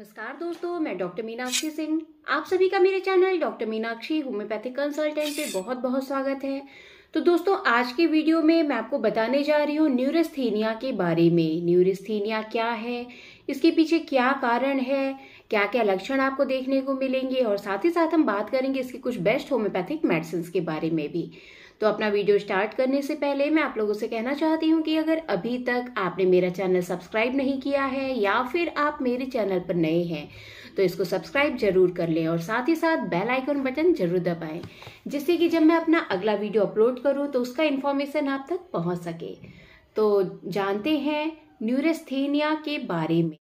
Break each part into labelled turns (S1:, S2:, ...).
S1: नमस्कार दोस्तों, मैं डॉक्टर मीनाक्षी सिंह। आप सभी का मेरे channel doctor Meenakshi homeopathic consultant पे बहुत बहुत स्वागत है। तो दोस्तों, आज के वीडियो में मैं आपको बताने जा रही हूँ न्यूरेस्थीनिया के बारे में। न्यूरेस्थीनिया क्या है, इसके पीछे क्या कारण है, क्या क्या लक्षण आपको देखने को मिलेंगे और साथ ही साथ हम बात करेंगे इसके कुछ बेस्ट होम्योपैथिक मेडिसिन के बारे में भी। तो अपना वीडियो स्टार्ट करने से पहले मैं आप लोगों से कहना चाहती हूँ कि अगर अभी तक आपने मेरा चैनल सब्सक्राइब नहीं किया है या फिर आप मेरे चैनल पर नए हैं तो इसको सब्सक्राइब जरूर कर लें और साथ ही साथ बेल आइकन बटन जरूर दबाएं, जिससे कि जब मैं अपना अगला वीडियो अपलोड करूँ तो उसका इन्फॉर्मेशन आप तक पहुँच सके। तो जानते हैं न्यूरेस्थीनिया के बारे में।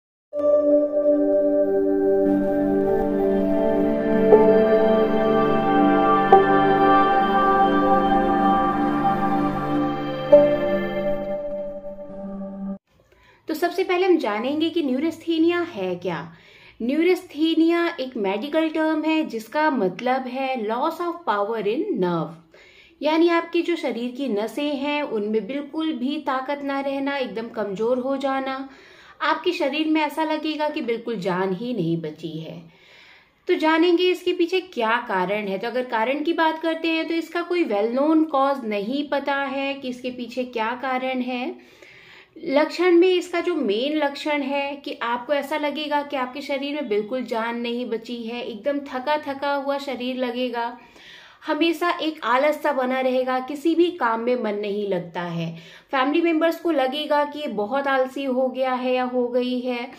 S1: तो सबसे पहले हम जानेंगे कि न्यूरेस्थीनिया है क्या। न्यूरेस्थीनिया एक मेडिकल टर्म है जिसका मतलब है loss of power in nerve, यानी आपकी जो शरीर की नसें हैं उनमें बिल्कुल भी ताकत ना रहना, एकदम कमजोर हो जाना। आपके शरीर में ऐसा लगेगा कि बिल्कुल जान ही नहीं बची है। तो जानेंगे इसके पीछे क्या कारण है। तो अगर कारण की बात करते हैं तो इसका कोई वेल नोन कॉज नहीं पता है कि इसके पीछे क्या कारण है। लक्षण में इसका जो मेन लक्षण है कि आपको ऐसा लगेगा कि आपके शरीर में बिल्कुल जान नहीं बची है, एकदम थका थका हुआ शरीर लगेगा, हमेशा एक आलस सा बना रहेगा, किसी भी काम में मन नहीं लगता है। फैमिली मेंबर्स को लगेगा कि ये बहुत आलसी हो गया है या हो गई है,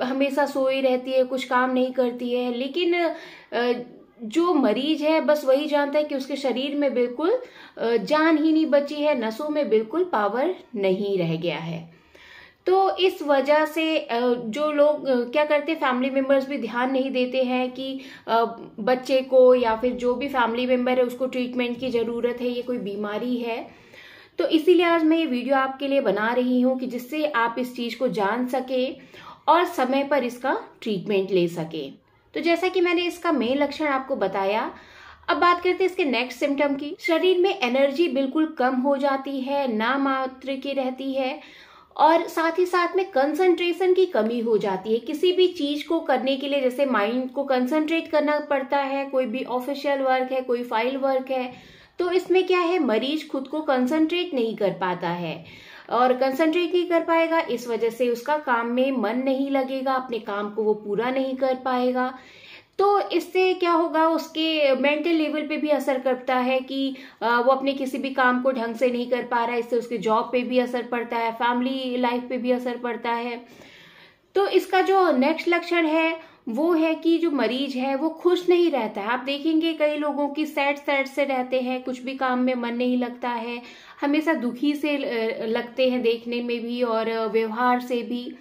S1: हमेशा सोई रहती है, कुछ काम नहीं करती है। लेकिन जो मरीज है बस वही जानता है कि उसके शरीर में बिल्कुल जान ही नहीं बची है, नसों में बिल्कुल पावर नहीं रह गया है। तो इस वजह से जो लोग क्या करते हैं, फैमिली मेंबर्स भी ध्यान नहीं देते हैं कि बच्चे को या फिर जो भी फैमिली मेंबर है उसको ट्रीटमेंट की ज़रूरत है, ये कोई बीमारी है। तो इसीलिए आज मैं ये वीडियो आपके लिए बना रही हूँ कि जिससे आप इस चीज़ को जान सके और समय पर इसका ट्रीटमेंट ले सके। तो जैसा कि मैंने इसका मेन लक्षण आपको बताया, अब बात करते हैं इसके नेक्स्ट सिम्टम की। शरीर में एनर्जी बिल्कुल कम हो जाती है, ना मात्र की रहती है और साथ ही साथ में कंसंट्रेशन की कमी हो जाती है। किसी भी चीज को करने के लिए जैसे माइंड को कंसंट्रेट करना पड़ता है, कोई भी ऑफिशियल वर्क है, कोई फाइल वर्क है, तो इसमें क्या है, मरीज खुद को कंसंट्रेट नहीं कर पाता है और कंसंट्रेट नहीं कर पाएगा, इस वजह से उसका काम में मन नहीं लगेगा, अपने काम को वो पूरा नहीं कर पाएगा। तो इससे क्या होगा, उसके मेंटल लेवल पे भी असर करता है कि वो अपने किसी भी काम को ढंग से नहीं कर पा रहा है। इससे उसके जॉब पे भी असर पड़ता है, फैमिली लाइफ पे भी असर पड़ता है। तो इसका जो नेक्स्ट लक्षण है वो है कि जो मरीज है वो खुश नहीं रहता है। आप देखेंगे कई लोगों की सैड सैड से रहते हैं, कुछ भी काम में मन नहीं लगता है, हमेशा दुखी से लगते हैं देखने में भी और व्यवहार से भी।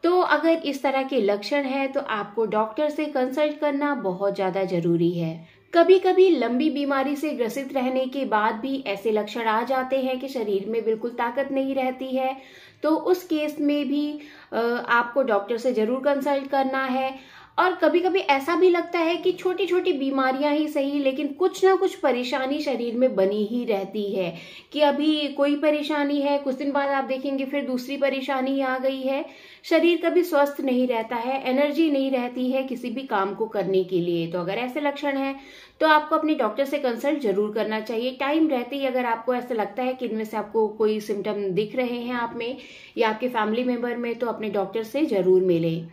S1: तो अगर इस तरह के लक्षण है तो आपको डॉक्टर से कंसल्ट करना बहुत ज़्यादा जरूरी है। कभी कभी लंबी बीमारी से ग्रसित रहने के बाद भी ऐसे लक्षण आ जाते हैं कि शरीर में बिल्कुल ताकत नहीं रहती है, तो उस केस में भी आपको डॉक्टर से जरूर कंसल्ट करना है। और कभी कभी ऐसा भी लगता है कि छोटी छोटी बीमारियां ही सही लेकिन कुछ ना कुछ परेशानी शरीर में बनी ही रहती है, कि अभी कोई परेशानी है, कुछ दिन बाद आप देखेंगे फिर दूसरी परेशानी आ गई है। शरीर कभी स्वस्थ नहीं रहता है, एनर्जी नहीं रहती है किसी भी काम को करने के लिए। तो अगर ऐसे लक्षण है तो आपको अपने डॉक्टर से कंसल्ट जरूर करना चाहिए टाइम रहते ही। अगर आपको ऐसा लगता है कि इनमें से आपको कोई सिम्टम दिख रहे हैं आप में या आपके फैमिली मेंबर में, तो अपने डॉक्टर से जरूर मिलें।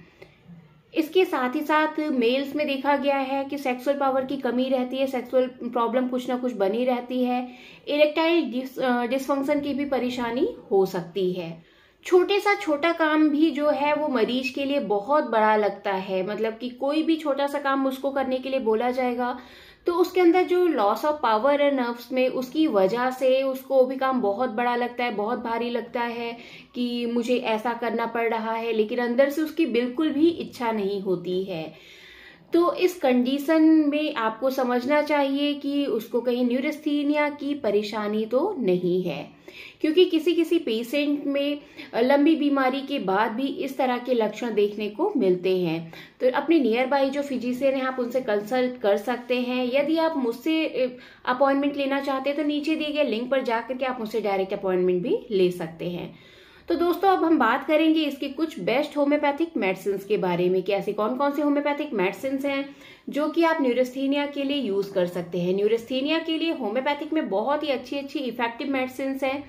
S1: इसके साथ ही साथ मेल्स में देखा गया है कि सेक्सुअल पावर की कमी रहती है, सेक्सुअल प्रॉब्लम कुछ ना कुछ बनी रहती है, इरेक्टाइल डिसफंक्शन की भी परेशानी हो सकती है। छोटे सा छोटा काम भी जो है वो मरीज के लिए बहुत बड़ा लगता है, मतलब कि कोई भी छोटा सा काम उसको करने के लिए बोला जाएगा तो उसके अंदर जो लॉस ऑफ पावर है नर्व्स में, उसकी वजह से उसको भी काम बहुत बड़ा लगता है, बहुत भारी लगता है कि मुझे ऐसा करना पड़ रहा है, लेकिन अंदर से उसकी बिल्कुल भी इच्छा नहीं होती है। तो इस कंडीशन में आपको समझना चाहिए कि उसको कहीं न्यूरेस्थीनिया की परेशानी तो नहीं है, क्योंकि किसी किसी पेशेंट में लंबी बीमारी के बाद भी इस तरह के लक्षण देखने को मिलते हैं। तो अपने नियर बाई जो फिजिशियन है आप उनसे कंसल्ट कर सकते हैं। यदि आप मुझसे अपॉइंटमेंट लेना चाहते हैं तो नीचे दिए गए लिंक पर जाकर के आप मुझसे डायरेक्ट अपॉइंटमेंट भी ले सकते हैं। तो दोस्तों अब हम बात करेंगे इसके कुछ बेस्ट होम्योपैथिक मेडिसिन के बारे में कि ऐसे कौन कौन से होम्योपैथिक मेडिसिन हैं जो कि आप न्यूरोस्थीनिया के लिए यूज कर सकते हैं। न्यूरोस्थीनिया के लिए होम्योपैथिक में बहुत ही अच्छी अच्छी इफेक्टिव मेडिसिन हैं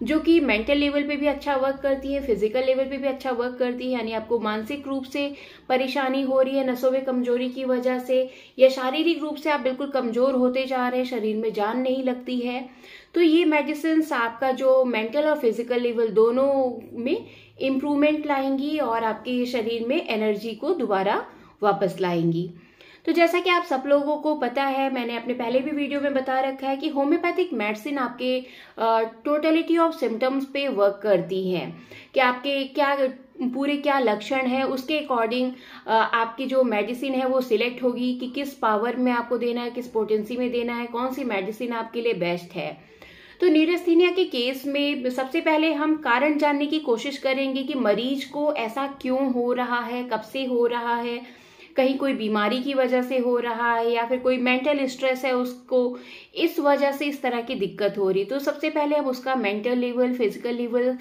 S1: जो कि मेंटल लेवल पे भी अच्छा वर्क करती है, फिजिकल लेवल पे भी अच्छा वर्क करती है। यानी आपको मानसिक रूप से परेशानी हो रही है नसों में कमजोरी की वजह से, या शारीरिक रूप से आप बिल्कुल कमजोर होते जा रहे हैं, शरीर में जान नहीं लगती है, तो ये मेडिसिन आपका जो मेंटल और फिजिकल लेवल दोनों में इम्प्रूवमेंट लाएंगी और आपके शरीर में एनर्जी को दोबारा वापस लाएंगी। तो जैसा कि आप सब लोगों को पता है, मैंने अपने पहले भी वीडियो में बता रखा है कि होम्योपैथिक मेडिसिन आपके टोटलिटी ऑफ सिम्टम्स पे वर्क करती हैं कि आपके क्या लक्षण है, उसके अकॉर्डिंग आपकी जो मेडिसिन है वो सिलेक्ट होगी कि किस पावर में आपको देना है, किस पोटेंसी में देना है, कौन सी मेडिसिन आपके लिए बेस्ट है। तो न्यूरोस्थीनिया के केस में सबसे पहले हम कारण जानने की कोशिश करेंगे कि मरीज को ऐसा क्यों हो रहा है, कब से हो रहा है, कहीं कोई बीमारी की वजह से हो रहा है या फिर कोई मेंटल स्ट्रेस है उसको, इस वजह से इस तरह की दिक्कत हो रही। तो सबसे पहले हम उसका मेंटल लेवल, फिजिकल लेवल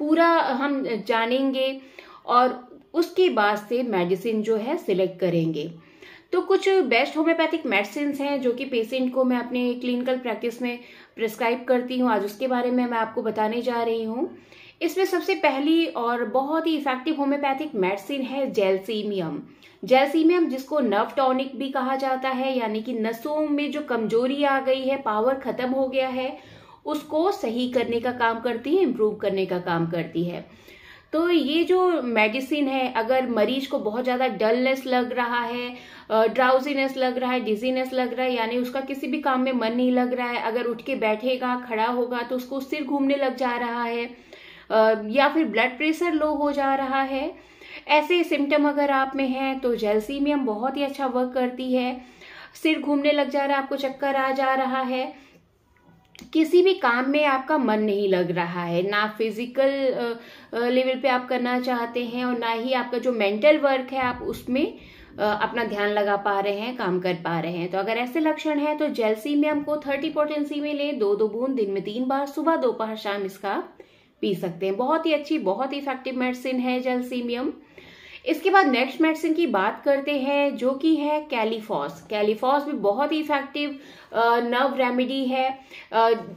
S1: पूरा हम जानेंगे और उसके बाद से मेडिसिन जो है सिलेक्ट करेंगे। तो कुछ बेस्ट होम्योपैथिक मेडिसिन हैं जो कि पेशेंट को मैं अपने क्लिनिकल प्रैक्टिस में प्रिस्क्राइब करती हूँ, आज उसके बारे में मैं आपको बताने जा रही हूँ। इसमें सबसे पहली और बहुत ही इफेक्टिव होम्योपैथिक मेडिसिन है जेलसीमियम। जेलसीमियम जिसको नर्व टॉनिक भी कहा जाता है, यानी कि नसों में जो कमजोरी आ गई है, पावर खत्म हो गया है, उसको सही करने का काम करती है, इम्प्रूव करने का काम करती है। तो ये जो मेडिसिन है, अगर मरीज को बहुत ज्यादा डलनेस लग रहा है, ड्राउजीनेस लग रहा है, डिजीनेस लग रहा है, यानी उसका किसी भी काम में मन नहीं लग रहा है, अगर उठ के बैठेगा, खड़ा होगा तो उसको सिर घूमने लग जा रहा है, या फिर ब्लड प्रेशर लो हो जा रहा है, ऐसे सिम्टम अगर आप में हैं तो जेलसीमियम बहुत ही अच्छा वर्क करती है। सिर घूमने लग जा रहा है, आपको चक्कर आ जा रहा है, किसी भी काम में आपका मन नहीं लग रहा है, ना फिजिकल लेवल पे आप करना चाहते हैं और ना ही आपका जो मेंटल वर्क है आप उसमें अपना ध्यान लगा पा रहे हैं, काम कर पा रहे हैं, तो अगर ऐसे लक्षण हैं तो जेलसीमियम को 30 पोटेंसी में लें, 2-2 बूंद दिन में 3 बार, सुबह दोपहर शाम इसका पी सकते हैं। बहुत ही अच्छी, बहुत ही इफेक्टिव मेडिसिन है जेलसीमियम। इसके बाद नेक्स्ट मेडिसिन की बात करते हैं जो कि है कैलीफॉस। कैलीफॉस भी बहुत ही इफेक्टिव नर्व रेमेडी है।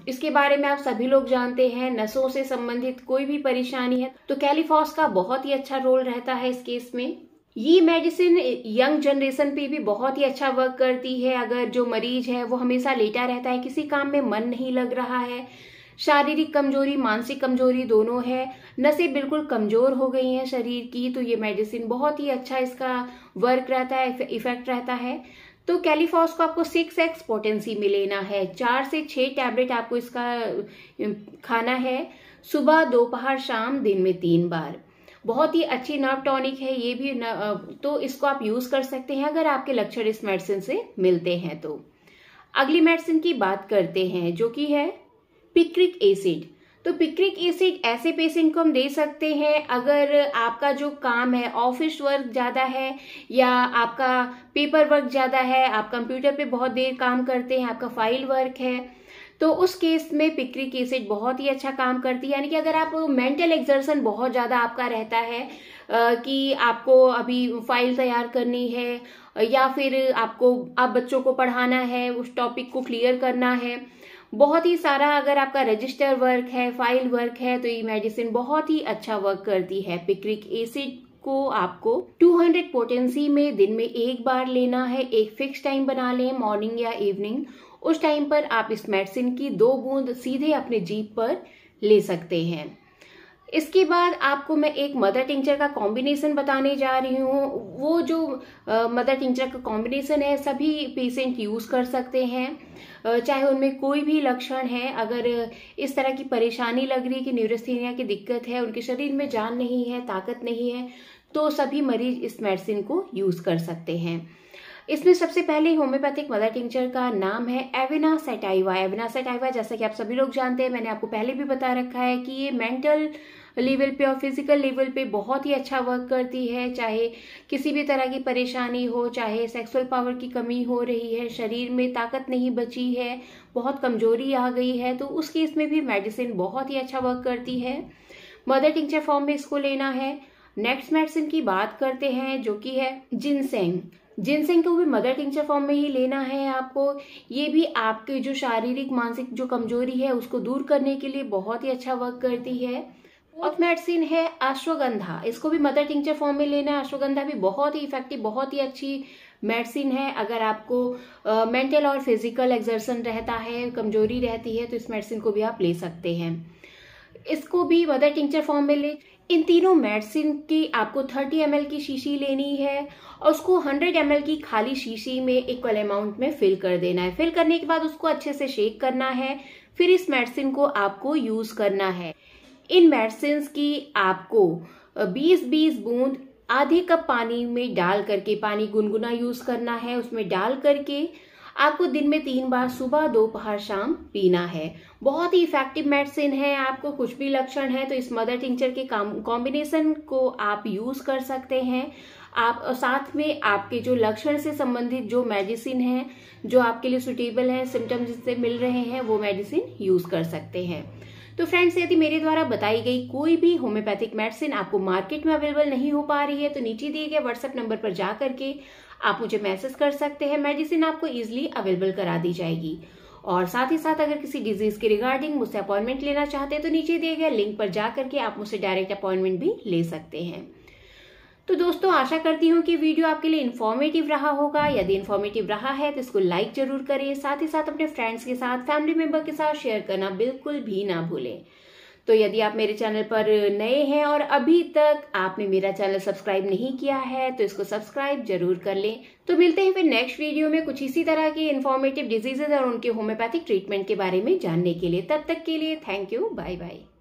S1: इसके बारे में आप सभी लोग जानते हैं, नसों से संबंधित कोई भी परेशानी है तो कैलीफॉस का बहुत ही अच्छा रोल रहता है इस केस में। ये मेडिसिन यंग जनरेशन पे भी बहुत ही अच्छा वर्क करती है। अगर जो मरीज है वो हमेशा लेटा रहता है, किसी काम में मन नहीं लग रहा है, शारीरिक कमजोरी, मानसिक कमजोरी दोनों है, नसें बिल्कुल कमजोर हो गई हैं शरीर की, तो ये मेडिसिन बहुत ही अच्छा इसका वर्क रहता है, इफेक्ट रहता है। तो कैलीफॉस को आपको 6x पोटेंसी में लेना है, 4 से 6 टैबलेट आपको इसका खाना है, सुबह दोपहर शाम दिन में 3 बार। बहुत ही अच्छी नर्व टॉनिक है ये भी, तो इसको आप यूज कर सकते हैं अगर आपके लक्षण इस मेडिसिन से मिलते हैं तो। अगली मेडिसिन की बात करते हैं जो कि है पिक्रिक एसिड। तो पिक्रिक एसिड ऐसे पेशेंट को हम दे सकते हैं अगर आपका जो काम है, ऑफिस वर्क ज्यादा है या आपका पेपर वर्क ज्यादा है, आप कंप्यूटर पे बहुत देर काम करते हैं, आपका फाइल वर्क है, तो उस केस में पिक्रिक एसिड बहुत ही अच्छा काम करती है। यानी कि अगर आप मेंटल एक्सर्शन बहुत ज्यादा आपका रहता है कि आपको अभी फाइल तैयार करनी है या फिर आप बच्चों को पढ़ाना है, उस टॉपिक को क्लियर करना है, बहुत ही सारा अगर आपका रजिस्टर वर्क है, फाइल वर्क है, तो ये मेडिसिन बहुत ही अच्छा वर्क करती है। पिक्रिक एसिड को आपको 200 पोटेंसी में दिन में 1 बार लेना है, एक फिक्स टाइम बना लें, मॉर्निंग या इवनिंग, उस टाइम पर आप इस मेडिसिन की 2 बूंद सीधे अपने जीभ पर ले सकते हैं। इसके बाद आपको मैं एक मदर टिंचर का कॉम्बिनेशन बताने जा रही हूँ। वो जो मदर टिंचर का कॉम्बिनेशन है सभी पेशेंट यूज कर सकते हैं, चाहे उनमें कोई भी लक्षण है। अगर इस तरह की परेशानी लग रही है कि न्यूरोस्थीनिया की दिक्कत है, उनके शरीर में जान नहीं है, ताकत नहीं है, तो सभी मरीज इस मेडिसिन को यूज कर सकते हैं। इसमें सबसे पहले होम्योपैथिक मदर टिंचर का नाम है एविना सैटाइवा। एविना सैटाइवा जैसा कि आप सभी लोग जानते हैं, मैंने आपको पहले भी बता रखा है कि ये मेंटल लेवल पे और फिजिकल लेवल पे बहुत ही अच्छा वर्क करती है। चाहे किसी भी तरह की परेशानी हो, चाहे सेक्सुअल पावर की कमी हो रही है, शरीर में ताकत नहीं बची है, बहुत कमजोरी आ गई है, तो उस केस में भी मेडिसिन बहुत ही अच्छा वर्क करती है। मदर टिंचर फॉर्म में इसको लेना है। नेक्स्ट मेडिसिन की बात करते हैं जो कि है जिनसेंग। जिनसेंग को भी मदर टिंचर फॉर्म में ही लेना है आपको। ये भी आपके जो शारीरिक मानसिक जो कमजोरी है उसको दूर करने के लिए बहुत ही अच्छा वर्क करती है। फोर्थ मेडिसिन है अश्वगंधा। इसको भी मदर टिंचर फॉर्म में लेना है। अश्वगंधा भी बहुत ही इफेक्टिव, बहुत ही अच्छी मेडिसिन है। अगर आपको मेंटल और फिजिकल एक्सर्शन रहता है, कमजोरी रहती है, तो इस मेडिसिन को भी आप ले सकते हैं। इसको भी मदर टिंचर फॉर्म में ले। इन तीनों मेडिसिन की आपको 30 ml की शीशी लेनी है और उसको 100 ml की खाली शीशी में इक्वल अमाउंट में फिल कर देना है। फिल करने के बाद उसको अच्छे से शेक करना है, फिर इस मेडिसिन को आपको यूज करना है। इन मेडिसिन की आपको 20-20 बूंद आधे कप पानी में डाल करके, पानी गुनगुना यूज करना है, उसमें डाल करके आपको दिन में 3 बार सुबह, दोपहर, शाम पीना है। बहुत ही इफेक्टिव मेडिसिन है। आपको कुछ भी लक्षण है तो इस मदर टिंचर के कॉम्बिनेशन को आप यूज कर सकते हैं। आप साथ में आपके जो लक्षण से संबंधित जो मेडिसिन है, जो आपके लिए सुटेबल है, सिम्टम्स जिससे मिल रहे हैं, वो मेडिसिन यूज कर सकते हैं। तो फ्रेंड्स, यदि मेरे द्वारा बताई गई कोई भी होम्योपैथिक मेडिसिन आपको मार्केट में अवेलेबल नहीं हो पा रही है तो नीचे दिए गए व्हाट्सएप नंबर पर जा करके आप मुझे मैसेज कर सकते हैं। मेडिसिन आपको इजीली अवेलेबल करा दी जाएगी। और साथ ही साथ अगर किसी डिजीज के रिगार्डिंग मुझसे अपॉइंटमेंट लेना चाहते हैं तो नीचे दिए गए लिंक पर जा करके आप मुझसे डायरेक्ट अपॉइंटमेंट भी ले सकते हैं। तो दोस्तों, आशा करती हूँ कि वीडियो आपके लिए इन्फॉर्मेटिव रहा होगा। यदि इन्फॉर्मेटिव रहा है तो इसको लाइक जरूर करें। साथ ही साथ अपने फ्रेंड्स के साथ, फैमिली मेंबर के साथ शेयर करना बिल्कुल भी ना भूलें। तो यदि आप मेरे चैनल पर नए हैं और अभी तक आपने मेरा चैनल सब्सक्राइब नहीं किया है तो इसको सब्सक्राइब जरूर कर लें। तो मिलते हैं फिर नेक्स्ट वीडियो में कुछ इसी तरह के इन्फॉर्मेटिव डिजीजेज और उनके होम्योपैथिक ट्रीटमेंट के बारे में जानने के लिए। तब तक के लिए थैंक यू, बाय बाय।